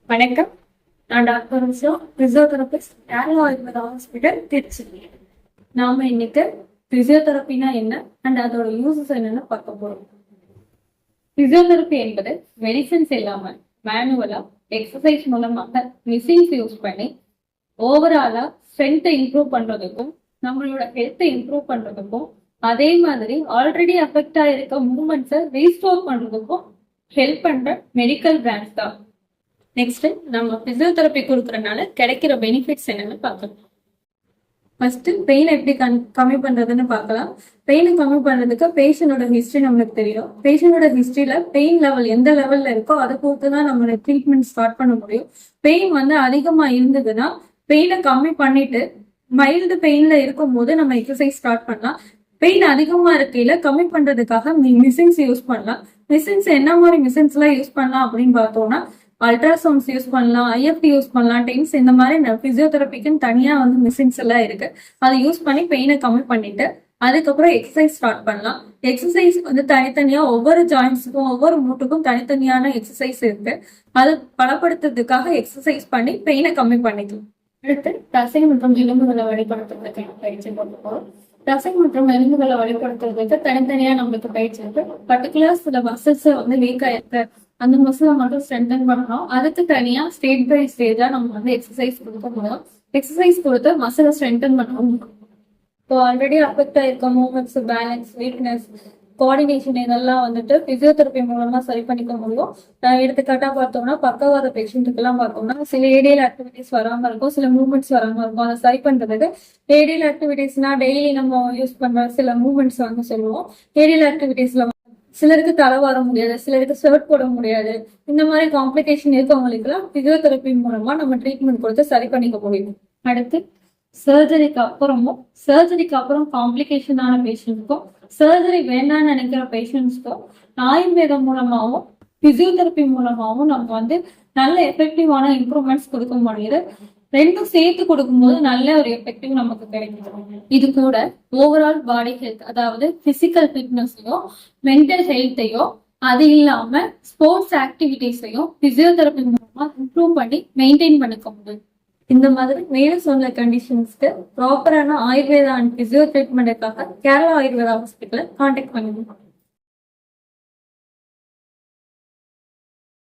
வணக்கம். நான் doctor Vishnu, physiotherapist, Kerala Ayurveda hospital, Tiruchi. நாம இன்னைக்கு பிசியோதெரப்பினா என்ன அண்ட் அதோட யூசஸ் என்னன்னு பார்க்க போறோம். பிசியோதெரப்பி என்பது மெடிசன்ஸ் இல்லாம மேனுவலா எக்ஸசைஸ் மூலமாக மிஷின்ஸ் யூஸ் பண்ணி ஓவராலா ஸ்ட்ரென்த்தை இம்ப்ரூவ் பண்றதுக்கும் நம்மளோட ஹெல்த்தை இம்ப்ரூவ் பண்றதுக்கும் அதே மாதிரி ஆல்ரெடி அஃபெக்ட் ஆயிருக்க மூவ்மெண்ட்ஸை ரீஸ்டோர் பண்றதுக்கும் ஹெல்ப் பண்ற மெடிக்கல் பிரான்ச் தான். நெக்ஸ்ட் நம்ம பிசியோதெரப்பி கொடுக்கறதுனால கிடைக்கிற பெனிஃபிட்ஸ் என்னன்னு பார்க்கலாம். ஃபர்ஸ்ட் பெயின் எப்படி கம்மி பண்றதுன்னு பார்க்கலாம். பெயினை கம்மி பண்றதுக்கு பேஷண்டோட ஹிஸ்டரி நம்மளுக்கு தெரியும். பேஷண்டோட ஹிஸ்டரியில பெயின் லெவல் எந்த லெவல்ல இருக்கோ அதை பொறுத்து தான் நம்ம ட்ரீட்மெண்ட் ஸ்டார்ட் பண்ண முடியும். பெயின் அதிகமா இருந்ததுன்னா பெயினை கம்மி பண்ணிட்டு மைல்டு பெயின்ல இருக்கும் போது நம்ம எக்ஸசைஸ் ஸ்டார்ட் பண்ணலாம். பெயின் அதிகமா இருக்கையில கம்மி பண்றதுக்காக மிஷின்ஸ் யூஸ் பண்ணலாம். மிஷின்ஸ் என்ன மாதிரி மிஷின்ஸ் எல்லாம் யூஸ் பண்ணலாம் அப்படின்னு பார்த்தோம்னா அல்ட்ராசவுண்ட்ஸ் யூஸ் பண்ணலாம், ஐஎஃப்டி யூஸ் பண்ணலாம், டென்ஸ், இந்த மாதிரி பிசியோதெரபிக்குன்னு தனியா மிஷின்ஸ் எல்லாம் இருக்கு. அதை யூஸ் பண்ணி பெயினை கம்மி பண்ணிட்டு அதுக்கப்புறம் எக்ஸசைஸ் ஸ்டார்ட் பண்ணலாம். எக்ஸசைஸ் தனித்தனியா ஒவ்வொரு ஜாயின்ஸுக்கும் ஒவ்வொரு மூட்டுக்கும் தனித்தனியான எக்ஸசைஸ் இருக்கு. அதை பலப்படுத்துறதுக்காக எக்ஸசைஸ் பண்ணி பெயினை கம்மி பண்ணிக்கலாம். அடுத்து தசை மற்றும் எலும்புகளை வழிபடுத்துறதுக்கு பயிற்சி கொண்டு போறோம். தசை மற்றும் எலும்புகளை வழிபடுத்துறதுக்கு தனித்தனியா நம்மளுக்கு பயிற்சி இருக்கு. பர்டிகுலர் சில மசில்ஸ் வீக்கா இருக்கு, அந்த மசிலை மட்டும் ஸ்ட்ரென்தன் பண்ணணும். அதுக்கு தனியா ஸ்டேட் பை ஸ்டேஜா நம்ம எக்ஸசைஸ் கொடுக்க முடியும். எக்ஸசைஸ் கொடுத்து மசிலை ஸ்ட்ரென்தன் பண்ணணும். இப்போ ஆல்ரெடி அஃபெக்ட் ஆயிருக்க மூவ்மெண்ட்ஸ், பேலன்ஸ், வீக்னஸ், கோஆர்டினேஷன் இதெல்லாம் பிசியோதெரப்பி மூலமா சரி பண்ணிக்க முடியும். எடுத்துக்காட்டா பார்த்தோம்னா பக்கவாத பேஷண்ட்டுக்கு எல்லாம் பார்த்தோம்னா சில ஏடியல் ஆக்டிவிட்டிஸ் வராம இருக்கும், சில மூவ்மெண்ட்ஸ் வராம இருக்கும். அதை சரி பண்றதுக்கு ஏடியல் ஆக்டிவிட்டிஸ்னா டெய்லி நம்ம யூஸ் பண்ற சில மூவ்மெண்ட்ஸ் சொல்லுவோம். ஏடியல் ஆக்டிவிட்டிஸ்ல சிலருக்கு தலை வர முடியாது, சிலருக்கு ஷர்ட் போட முடியாது. இந்த மாதிரி காம்ப்ளிகேஷன் இருக்கவங்களுக்கு எல்லாம் பிசியோதெரப்பி மூலமா நம்ம ட்ரீட்மெண்ட் கொடுத்து சரி பண்ணிக்க முடியும். அடுத்து சர்ஜரிக்கு அப்புறம் காம்ப்ளிகேஷனான பேஷண்ட்ஸ்க்கும் சர்ஜரி வேண்டாம்னு நினைக்கிற பேஷண்ட்ஸ்க்கும் ஆயுர்வேதம் மூலமாகவும் பிசியோதெரப்பி மூலமாகவும் நம்ம நல்ல எஃபெக்டிவான இம்ப்ரூவ்மெண்ட்ஸ் கொடுக்க முடியுது. ரெண்டும் சேர்த்து கொடுக்கும்போது நல்ல ஒரு எஃபெக்டிவ் நமக்கு கிடைக்கும். இது கூட ஓவரால் பாடி ஹெல்த், அதாவது பிசிக்கல் ஃபிட்னஸையோ மென்டல் ஹெல்த்தையோ அது இல்லாம ஸ்போர்ட்ஸ் ஆக்டிவிட்டிஸையும் பிசியோதெரப்பி மூலமா இம்ப்ரூவ் பண்ணி மெயின்டைன் பண்ணிக்க முடியும். இந்த மாதிரி மேல சொன்ன கண்டிஷன்ஸ்க்கு ப்ராப்பரான ஆயுர்வேதா அண்ட் பிசியோ ட்ரீட்மெண்ட்டுக்காக கேரளா ஆயுர்வேதா ஹாஸ்பிட்டலை கான்டாக்ட் பண்ணுங்க.